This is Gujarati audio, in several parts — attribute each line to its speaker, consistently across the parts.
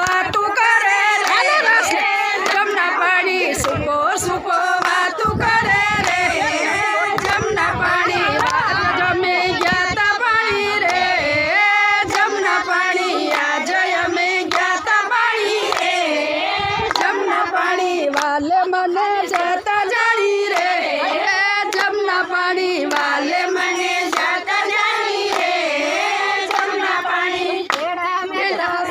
Speaker 1: વાતું કરે રે જમના પાણી સુકો સુકો વાતું કરે રે જમના પાણી જમે ગયા તા પાણી રે જમના પાણી આજે અમે ગયા તા પાણી રે જમના પાણી વાલે મને જતા જાણી રે જમના પાણી વાલે મને જતા જાણી રે જમના પાણી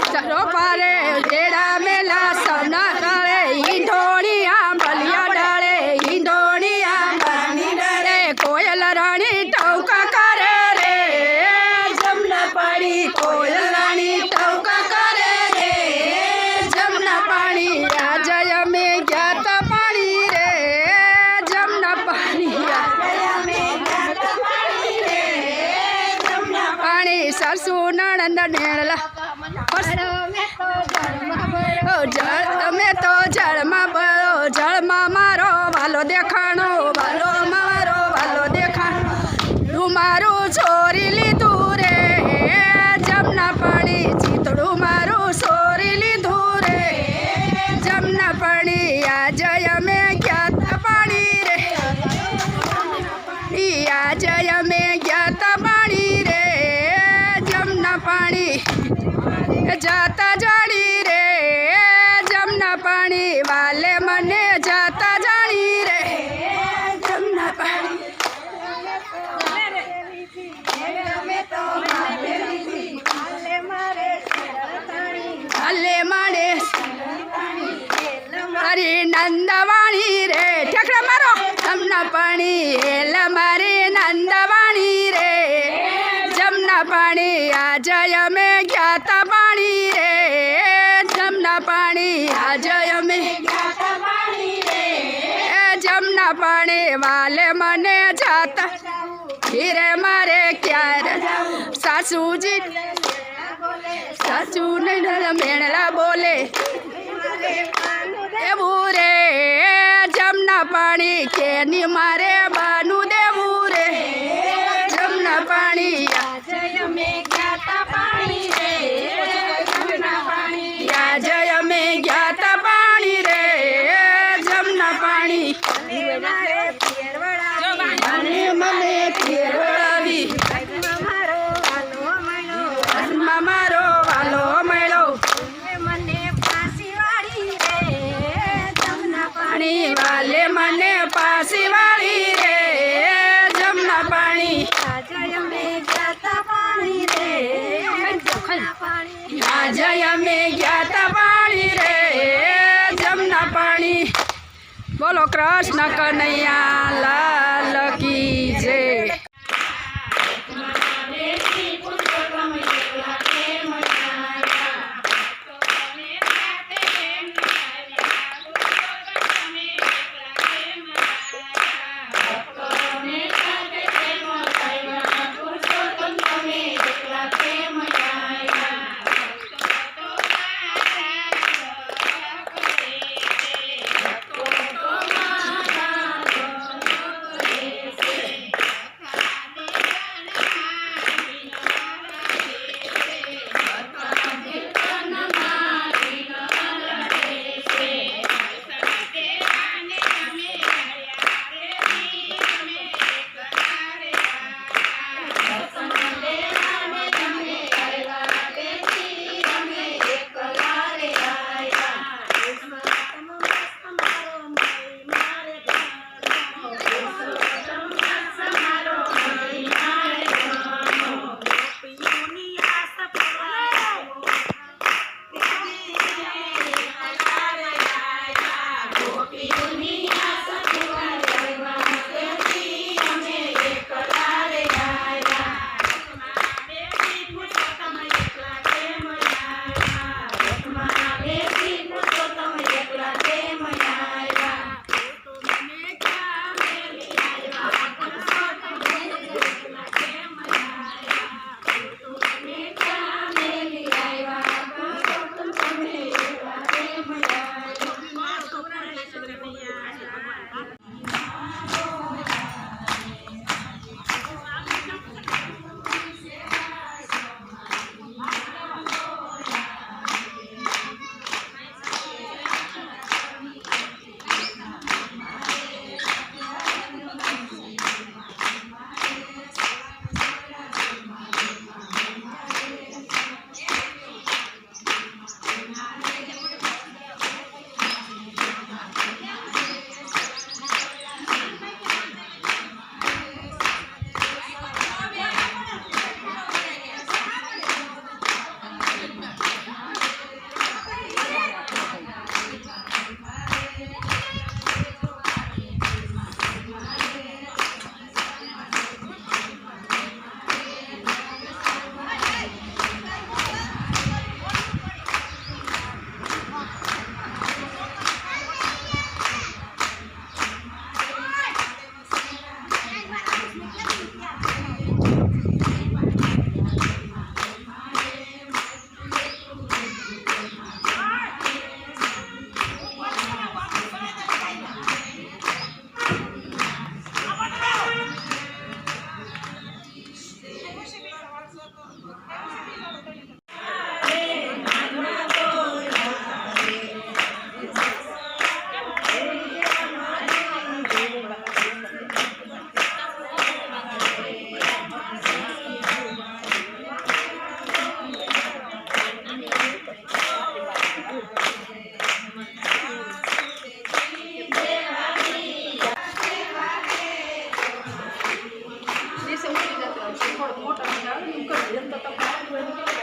Speaker 1: ચરો પારે જેડા મેલા સના કરે ઈંઢોણિયા બલિયા ડાળે ઈંઢોણિયા બની ડરે કોયલ રાણી ટવકા કરે રે જમના પાણી કોયલ રાણી ટવકા કરે રે જમના પાણી આજે અમે ગયા તા પાણી રે જમના પાણી પાણી સરસુ નણંદ નેળલા જળ તમે તો જળમાં બળો જળમાં મારો વાલો દેખાણો વાલો મારો વાલો દેખાણો તું મારું ચોરી લીધું રે જમના પાણી ચીતડું મારું ચોરી લીધું રે જમના પાણી આજે અમે ગયા તા પાણી રે આજે અમે ગયા તા પાણી રે જમના પાણી જાતા જાણી રે જમના પાણી વાલે મને જાતા જાણી રે જમના પાણી હાલે મારે મારી નંદવાણી રે ઠેકડા મારો જમના પાણી હેલ મારી નંદવાણી રે જમના પાણી આજે અમે ગયા તા પાણી રે જમના પાણી આજે અમે ગયા તા પાણી રે જમના પાણી વાલે મને જાતા હીરે મારે ક્યારે સાસુજી સાસુ નહીં મેણલા બોલે એવું રે જમના પાણી કેની મારે બાનું દેવું રે જમના પાણી આજે અમે ગયા તા પાણી રે જમના પાણી આજે અમે ગયા તા પાણી રે જમના પાણી અને મને ફેરવડાવી મારો વાલો મળ્યો પાણી વાલે મને પાસી વાળી રે જમના પાણી આજે અમે ગયા તા પાણી રે આજે અમે ગયા તા પાણી રે જમના પાણી બોલો કૃષ્ણ કનૈયા લાલ કી જય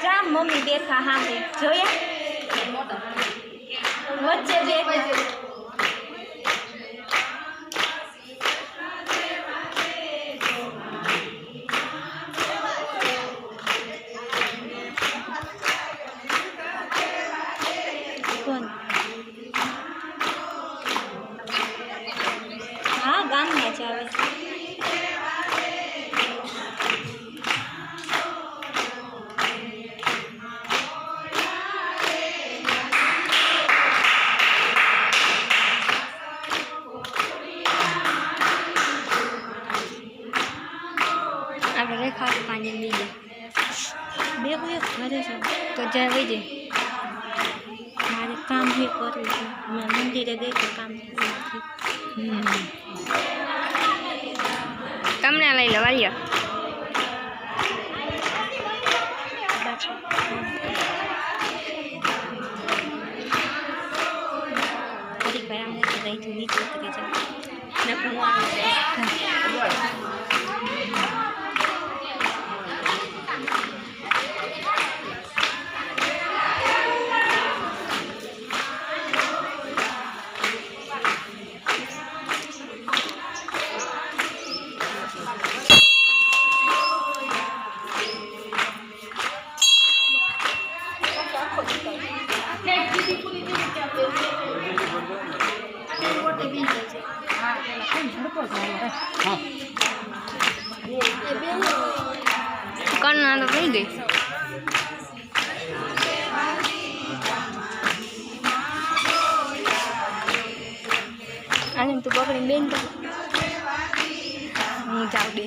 Speaker 2: જા મમ્મી બેઠા સામે જોયા વચ્ચે બેઠા કોણ હા ગામમાં જ આવે આપણે રેખા પાણી લઈએ બે કોઈ ઘરે છે તો જાય વહી જાય મારે કામ બી કરવું છે મેં મંદિરે ગઈ તો કામ તમને લઈ લો વાલીઓ ફરી ભાઈ અમને તો ગઈ છું નીચે ઉતરી જાય કરના તો થઈ ગઈ આને તું પકડી બેન તો હું જાઉં બે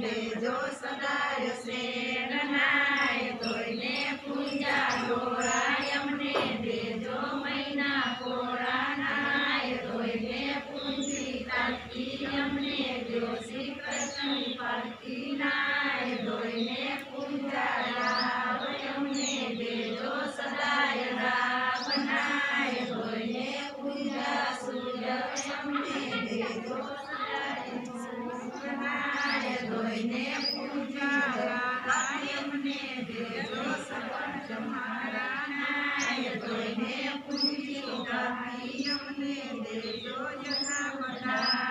Speaker 2: દેજો સદાય શેરનાય તોયને પૂજા ડોળાય અમને દેજો મૈના કોળાનાય તોયને પૂજી કાકી અમને જો શ્રી કૃષ્ણ પાર્કી નાય તોયને પૂજા રાવ અમને દેજો સદાય રાવનાય તોયને પૂજા સૂર્ય અમને દેજો ને પૂજા અમને દેજો સકળ મારા તોયને પૂજી અમને દેજો જના